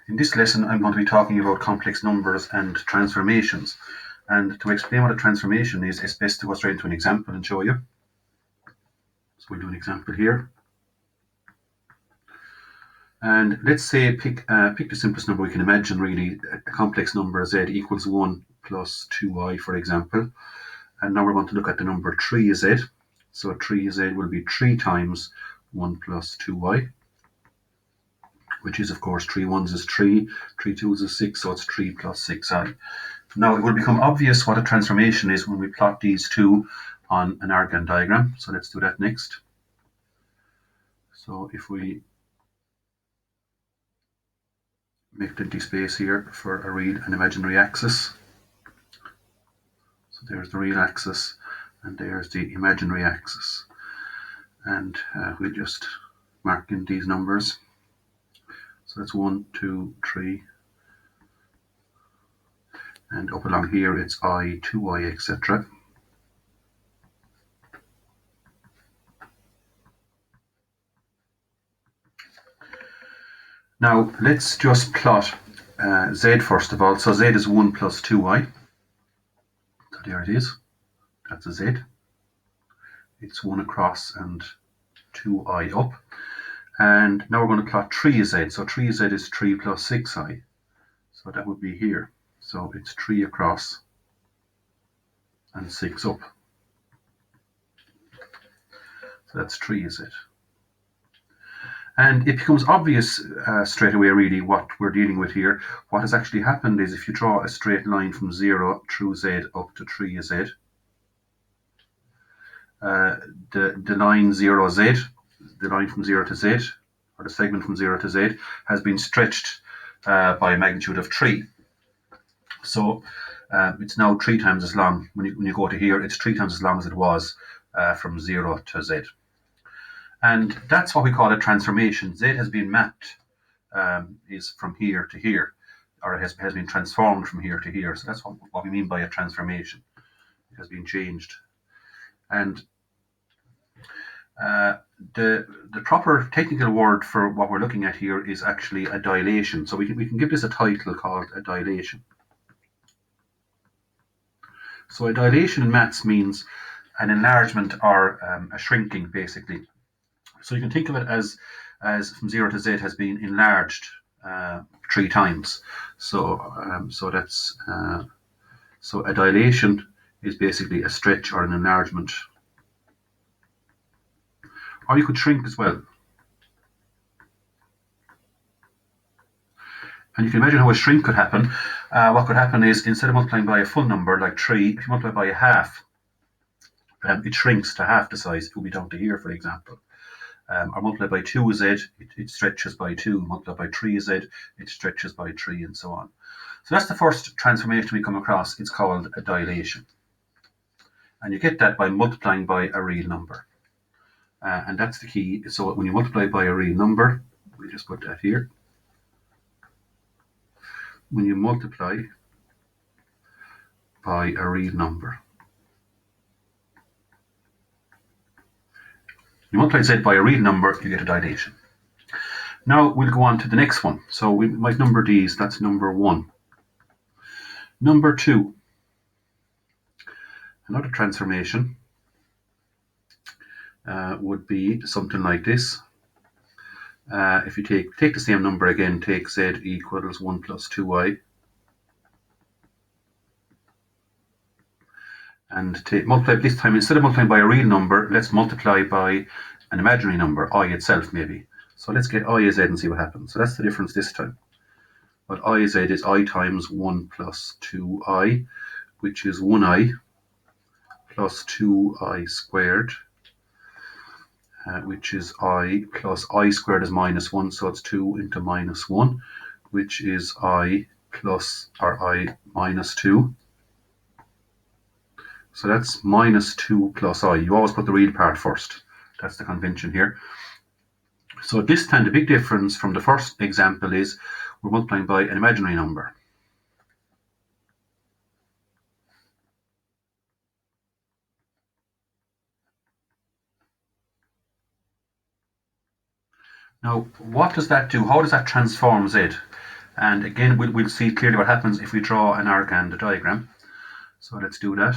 In this lesson, I'm going to be talking about complex numbers and transformations. And to explain what a transformation is, it's best to go straight into an example and show you. So we'll do an example here. And let's say pick the simplest number we can imagine, really, a complex number z equals 1 plus 2i, for example. And now we're going to look at the number 3z. So 3z will be 3 times 1 plus 2y, which is, of course, 3 ones is 3, 3 twos is 6, so it's 3 plus 6i. Now, it will become obvious what a transformation is when we plot these two on an argand diagram. So let's do that next. So if we make plenty space here for a real and imaginary axis. So there's the real axis and there's the imaginary axis. And we'll just mark in these numbers. So that's 1, 2, 3. And up along here it's I, 2i, etc. Now let's just plot z first of all. So z is 1 plus 2i. So there it is. That's a z. It's 1 across and 2i up. And now we're going to plot 3z. So 3z is 3 plus 6i. So that would be here. So it's 3 across and 6 up. So that's 3z. And it becomes obvious straight away, really, what we're dealing with here. What has actually happened is if you draw a straight line from 0 through z up to 3z, the line 0z, the line from 0 to z, or the segment from 0 to z, has been stretched by a magnitude of 3. So it's now 3 times as long. When you go to here, it's 3 times as long as it was from 0 to z. And that's what we call a transformation. Z has been mapped, is from here to here, or it has been transformed from here to here. So that's what we mean by a transformation. It has been changed. And the proper technical word for what we're looking at here is actually a dilation. So we can give this a title called a dilation. So a dilation in maths means an enlargement or a shrinking, basically. So you can think of it as from 0 to z has been enlarged 3 times. So that's so a dilation is basically a stretch or an enlargement. Or you could shrink as well. And you can imagine how a shrink could happen. What could happen is instead of multiplying by a full number like 3, if you multiply by a half, it shrinks to half the size. It will be down to here, for example. Or multiply by 2z, it stretches by 2. Multiply by 3z, it stretches by 3, and so on. So that's the first transformation we come across. It's called a dilation. And you get that by multiplying by a real number. And that's the key. So when you multiply by a real number, we just put that here. When you multiply by a real number, you multiply z by a real number, you get a dilation. Now we'll go on to the next one. So we might number these. That's number 1. Number 2, another transformation would be something like this. If you take the same number again, take z equals 1 plus 2i, and multiply this time, instead of multiplying by a real number, let's multiply by an imaginary number, I itself maybe. So let's get I z and see what happens. So that's the difference this time. But I z is I times 1 plus 2i, which is 1i plus 2i squared, which is I plus I squared is minus 1, so it's 2 into minus 1, which is I plus, or I minus 2. So that's minus 2 plus I. You always put the real part first. That's the convention here. So this time the big difference from the first example is we're multiplying by an imaginary number. Now, what does that do? How does that transform z? And again, we'll see clearly what happens if we draw an arcand diagram. So let's do that.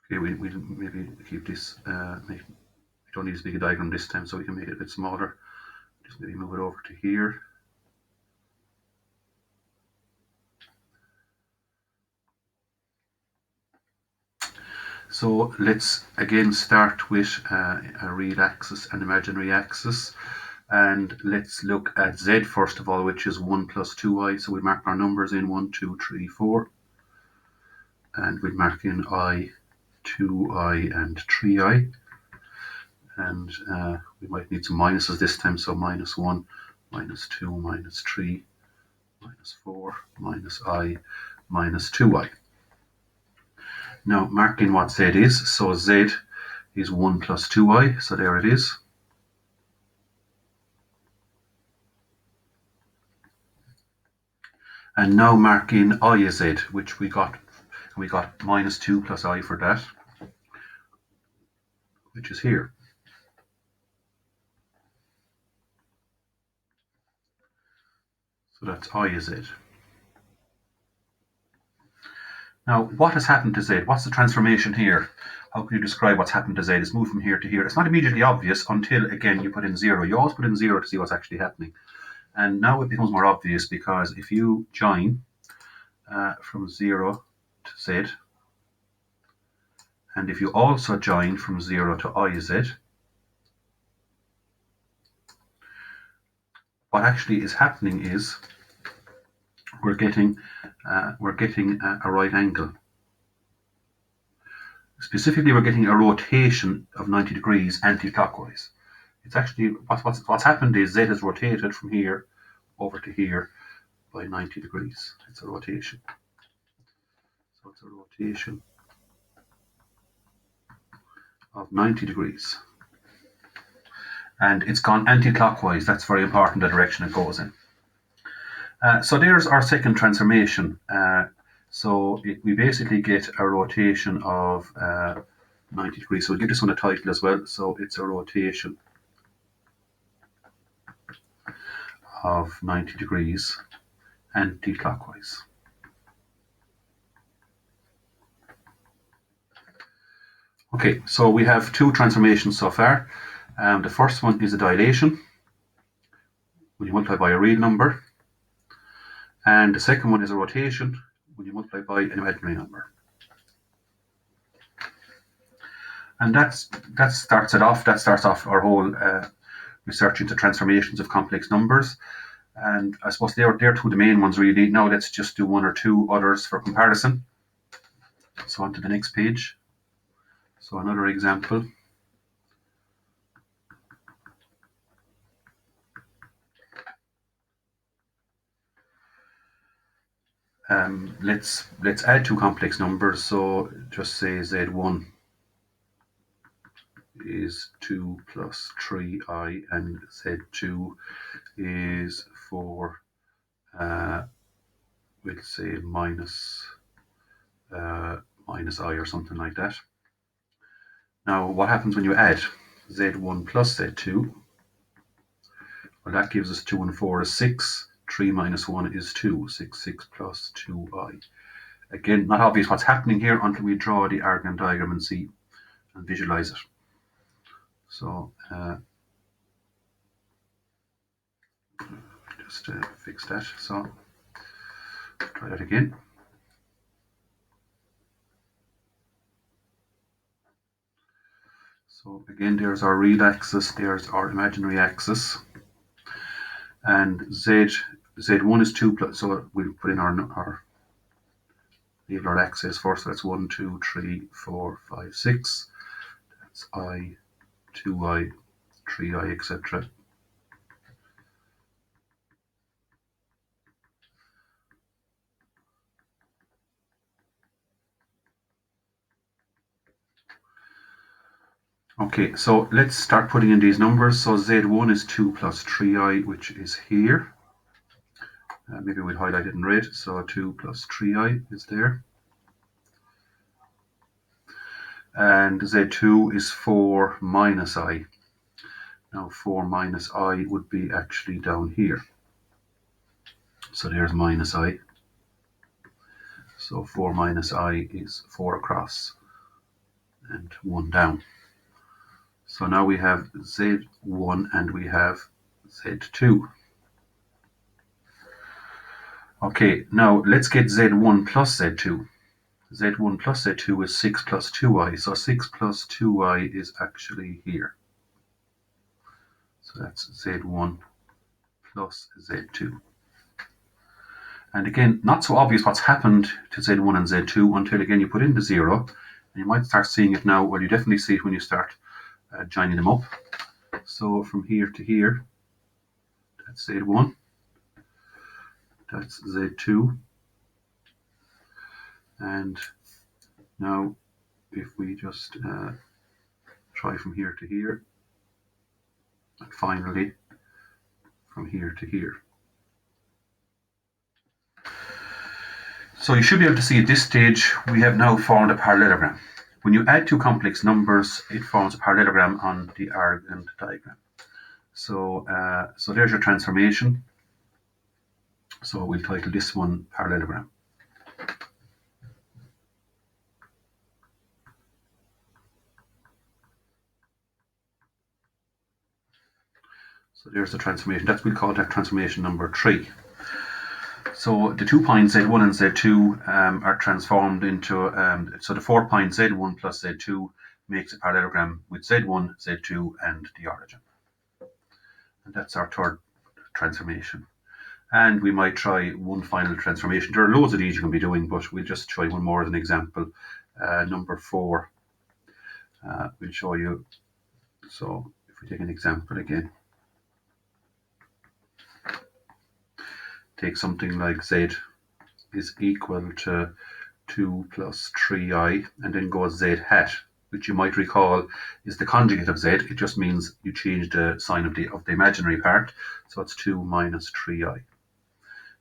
Okay, we'll maybe keep this, we don't need as big a diagram this time, so we can make it a bit smaller. Just maybe move it over to here. So let's again start with a real axis and imaginary axis. And let's look at z first of all, which is 1 plus 2i. So we mark our numbers in 1, 2, 3, 4. And we'll mark in I, 2i, and 3i. And we might need some minuses this time. So minus 1, minus 2, minus 3, minus 4, minus I, minus 2i. Now marking what z is. So z is 1 plus 2i. So there it is. And now marking I is z, which we got minus 2 plus I for that, which is here. So that's I is z. Now, what has happened to z? What's the transformation here? How can you describe what's happened to z? It's moved from here to here. It's not immediately obvious until, again, you put in 0. You always put in 0 to see what's actually happening. And now it becomes more obvious, because if you join from 0 to z, and if you also join from 0 to I z, what actually is happening is we're getting a right angle. Specifically, we're getting a rotation of 90 degrees anti-clockwise. It's actually what's happened is z has rotated from here over to here by 90 degrees. It's a rotation. So it's a rotation of 90 degrees. And it's gone anti-clockwise. That's very important, the direction it goes in. So there's our second transformation. We basically get a rotation of 90 degrees. So we'll give this one a title as well. So it's a rotation of 90 degrees anti-clockwise. Okay, so we have two transformations so far. The first one is a dilation, when you multiply by a real number. And the second one is a rotation, when you multiply by an imaginary number. And that starts off our whole research into transformations of complex numbers. And I suppose they're two the main ones really. Now let's just do one or two others for comparison. So on to the next page. So another example. Let's add two complex numbers. So just say z1 is 2 plus 3i and z2 is 4, we'll say minus I or something like that. Now what happens when you add z1 plus z2? Well, that gives us 2 and 4 is 6. 3 minus 1 is 2. 6 plus 2i. Again, not obvious what's happening here until we draw the arcand diagram and see and visualize it. So just fix that. So try that again. So again, there's our real axis, there's our imaginary axis, and z1 is 2 plus. So we'll put in our label our axis first. So that's 1, 2, 3, 4, 5, 6. That's I, 2i, 3i, etc. Okay, so let's start putting in these numbers. So z1 is 2 plus 3i, which is here. Maybe we'll highlight it in red. So 2 plus 3i is there. and Z2 is 4 minus I. Now 4 minus I would be actually down here. So there's minus I. So 4 minus I is 4 across and 1 down. So now we have Z1 and we have Z2. Okay, now let's get Z1 plus Z2. Z1 plus Z2 is 6 plus 2I. So 6 plus 2I is actually here. So that's Z1 plus Z2. And again, not so obvious what's happened to Z1 and Z2 until again you put in the 0. And you might start seeing it now. Well, you definitely see it when you start joining them up. So from here to here, that's Z1, that's Z2. And now if we just try from here to here, and finally from here to here. So you should be able to see at this stage we have now formed a parallelogram. When you add two complex numbers, it forms a parallelogram on the argand diagram. So there's your transformation. So we'll title this one parallelogram. So there's the transformation. We'll call that transformation number 3. So the 2 points Z1 and Z2 are transformed into, so the 4 point Z1 plus Z2 makes a parallelogram with Z1, Z2 and the origin. And that's our third transformation. And we might try one final transformation. There are loads of these you can be doing, but we'll just try one more as an example. Number 4, we'll show you. So if we take an example again, take something like Z is equal to 2 plus 3I, and then go Z hat, which you might recall is the conjugate of Z. It just means you change the sign of the imaginary part. So it's 2 minus 3I.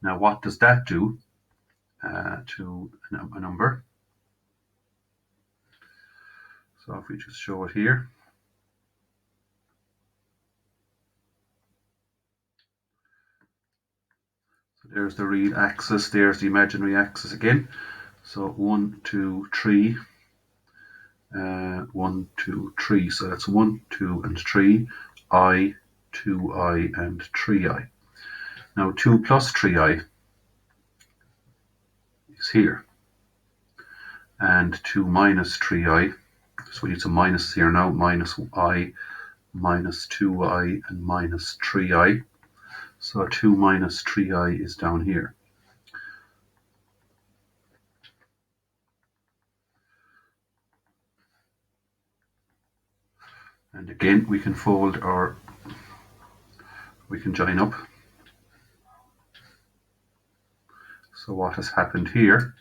Now what does that do to a number? So if we just show it here. So there's the real axis, there's the imaginary axis again. So 1, 2, 3. 1, 2, 3. So that's 1, 2, and 3. I, 2I, and 3I. Now 2 plus 3I is here. And 2 minus 3I. So we need some minuses here now. Minus I, minus 2I, and minus 3I. So 2 minus 3I is down here. And again, we can fold or we can join up. So what has happened here?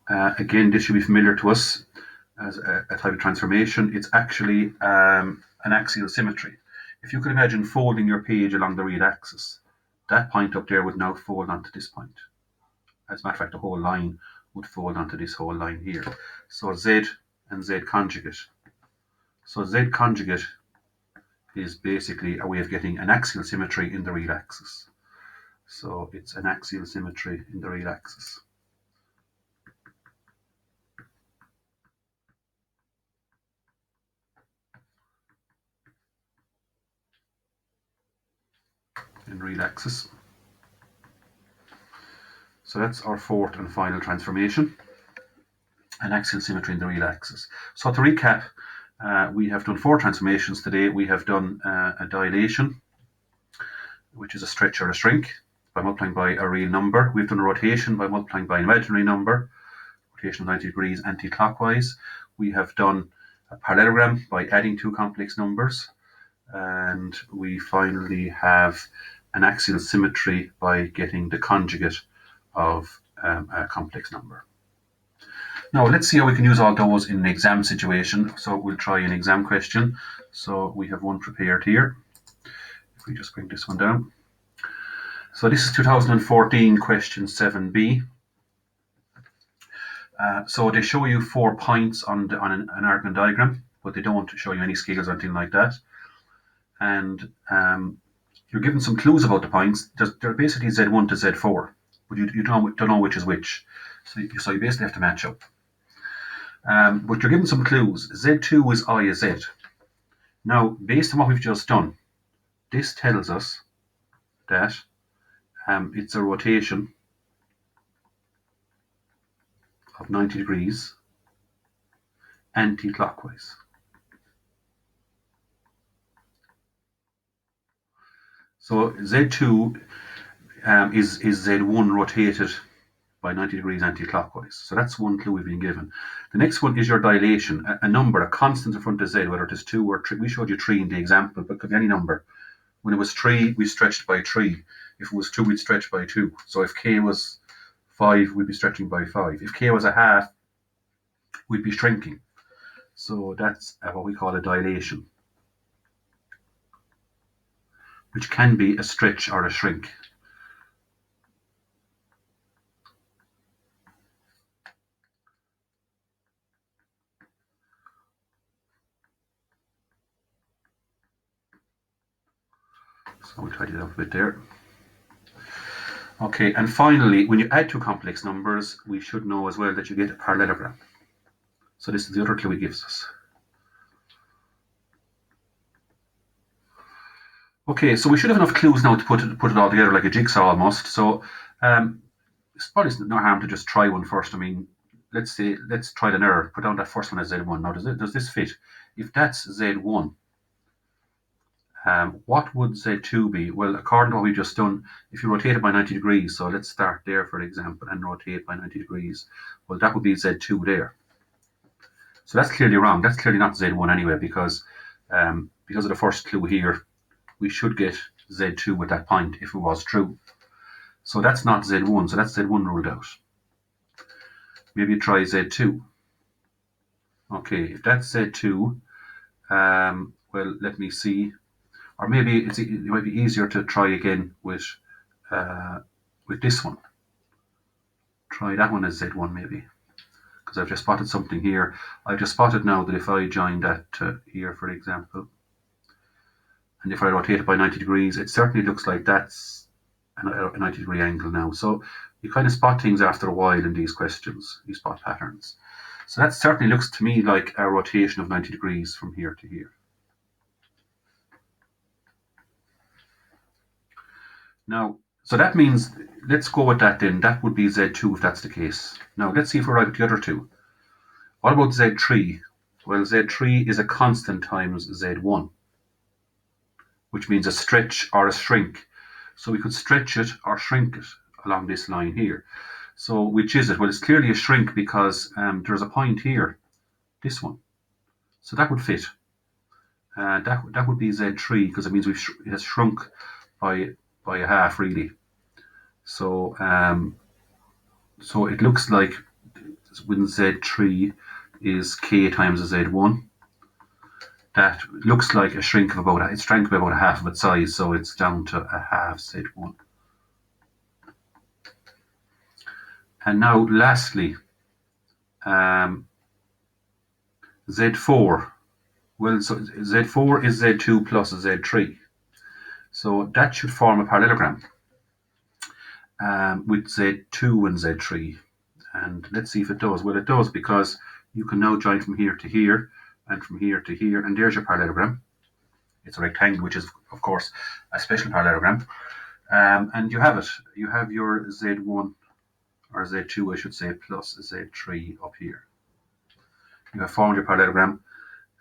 Again, this should be familiar to us as a type of transformation. It's actually an axial symmetry. If you could imagine folding your page along the real axis, that point up there would now fold onto this point. As a matter of fact, the whole line would fold onto this whole line here. So Z and Z conjugate. So Z conjugate is basically a way of getting an axial symmetry in the real axis. So it's an axial symmetry in the real axis. In real axis. So that's our fourth and final transformation, an axial symmetry in the real axis. So to recap, we have done 4 transformations today. We have done a dilation, which is a stretch or a shrink, by multiplying by a real number. We've done a rotation by multiplying by an imaginary number, rotation of 90 degrees anti-clockwise. We have done a parallelogram by adding 2 complex numbers. And we finally have an axial symmetry by getting the conjugate of a complex number. Now let's see how we can use all those in an exam situation. So we'll try an exam question. So we have one prepared here. If we just bring this one down. So this is 2014 question 7b. So they show you 4 points on an Argand diagram, but they don't show you any scales or anything like that. And you're given some clues about the points. They're basically Z1 to Z4, but you don't know which is which. So you basically have to match up. But you're given some clues. Z2 is I is Z. Now, based on what we've just done, this tells us that it's a rotation of 90 degrees anti-clockwise. So Z2 is Z1 rotated by 90 degrees anti-clockwise. So that's one clue we've been given. The next one is your dilation, a number, a constant in front of Z, whether it is 2 or 3. We showed you 3 in the example, but it could be any number. When it was 3, we stretched by 3. If it was 2, we'd stretch by 2. So if K was 5, we'd be stretching by 5. If K was a half, we'd be shrinking. So that's what we call a dilation, which can be a stretch or a shrink. So we'll tidy it up a bit there. Okay, and finally, when you add two complex numbers, we should know as well that you get a parallelogram. So this is the other clue it gives us. Okay, so we should have enough clues now to put it all together like a jigsaw almost. So it's probably no harm to just try one first. I mean, let's try an error. Put down that first one as Z1. Now, does this fit? If that's Z1, what would Z2 be? Well, according to what we've just done, if you rotate it by 90 degrees, so let's start there, for example, and rotate by 90 degrees, well, that would be Z2 there. So that's clearly wrong. That's clearly not Z1 anyway, because of the first clue here, we should get Z2 at that point if it was true. So that's not Z1, so that's Z1 ruled out. Maybe try Z2. Okay, if that's Z2, well, let me see. Or maybe it might be easier to try again with this one. Try that one as Z1 maybe, because I've just spotted something here. I've just spotted now that if I join that here, for example, and if I rotate it by 90 degrees, it certainly looks like that's a 90 degree angle now. So you kind of spot things after a while in these questions, you spot patterns. So that certainly looks to me like a rotation of 90 degrees from here to here. Now, so that means, let's go with that then. That would be Z2 if that's the case. Now, let's see if we're right with the other two. What about Z3? Well, Z3 is a constant times Z1, which means a stretch or a shrink. So we could stretch it or shrink it along this line here. So which is it? Well, it's clearly a shrink because there's a point here, this one. So that would fit. That would be Z3 because it means it has shrunk by a half really. So so it looks like when Z3 is K times a Z1, that looks like a shrink of about, it's shrank by about a half of its size, so it's down to a half Z1. And now lastly, Z4. Well, so Z4 is Z2 plus Z3. So that should form a parallelogram with Z2 and Z3. And let's see if it does. Well, it does because you can now join from here to here and from here to here, and there's your parallelogram. It's a rectangle, which is, of course, a special parallelogram. And you have it. You have your Z1, or Z2, I should say, plus Z3 up here. You have formed your parallelogram,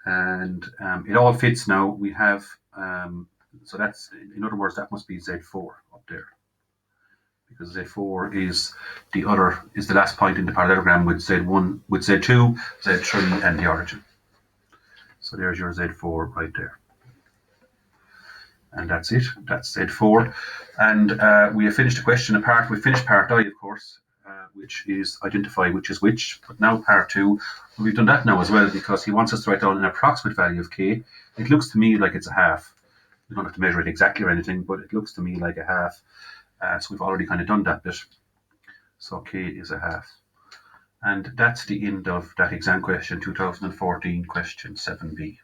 and it all fits now. We have, so that's, in other words, that must be Z4 up there, because Z4 is the last point in the parallelogram with Z1, with Z2, Z3, and the origin. So there's your Z4 right there. And that's it. That's Z4. And we have finished the question apart. We finished part I, of course, which is identify which is which. But now part 2, well, we've done that now as well because he wants us to write down an approximate value of K. It looks to me like it's a half. You don't have to measure it exactly or anything, but it looks to me like a half. So we've already kind of done that bit. So K is a half. And that's the end of that exam question 2014 question 7b.